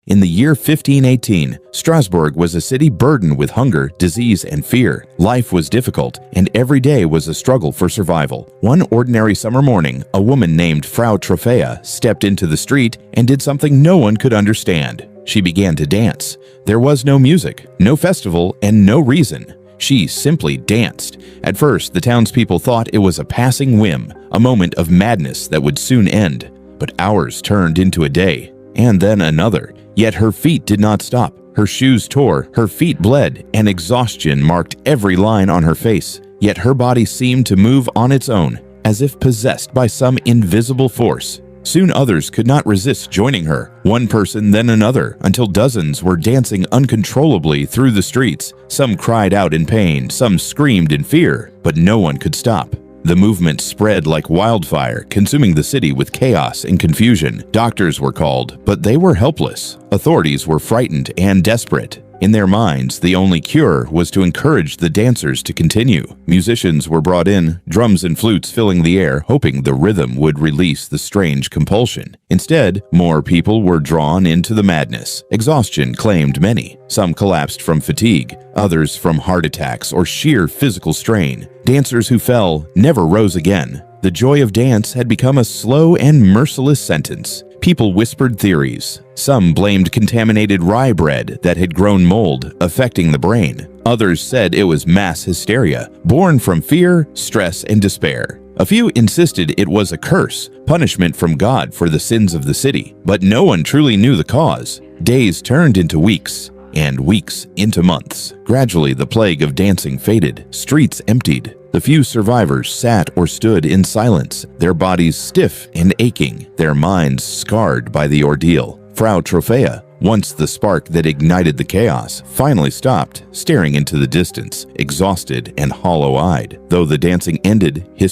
In the year 1518, Strasbourg was a city burdened with hunger, disease, and fear. Life was difficult, and every day was a struggle for survival. One ordinary summer morning, a woman named Frau Trophäa stepped into the street and did something no one could understand. She began to dance. There was no music, no festival, and no reason. She simply danced. At first, the townspeople thought it was a passing whim, a moment of madness that would soon end. But hours turned into a day, and then another. Yet her feet did not stop. Her shoes tore, her feet bled, and exhaustion marked every line on her face. Yet her body seemed to move on its own, as if possessed by some invisible force. Soon others could not resist joining her, one person then another, until dozens were dancing uncontrollably through the streets. Some cried out in pain, some screamed in fear, but no one could stop. The movement spread like wildfire, consuming the city with chaos and confusion. Doctors were called, but they were helpless. Authorities were frightened and desperate. In their minds, the only cure was to encourage the dancers to continue. Musicians were brought in, drums and flutes filling the air, hoping the rhythm would release the strange compulsion. Instead, more people were drawn into the madness. Exhaustion claimed many. Some collapsed from fatigue, others from heart attacks or sheer physical strain. Dancers who fell never rose again. The joy of dance had become a slow and merciless sentence. People whispered theories. Some blamed contaminated rye bread that had grown mold, affecting the brain. Others said it was mass hysteria, born from fear, stress, and despair. A few insisted it was a curse, punishment from God for the sins of the city. But no one truly knew the cause. Days turned into weeks, and weeks into months. Gradually, the plague of dancing faded. Streets emptied. The few survivors sat or stood in silence, their bodies stiff and aching, their minds scarred by the ordeal. Frau Trophäa, once the spark that ignited the chaos, finally stopped, staring into the distance, exhausted and hollow-eyed. Though the dancing ended, history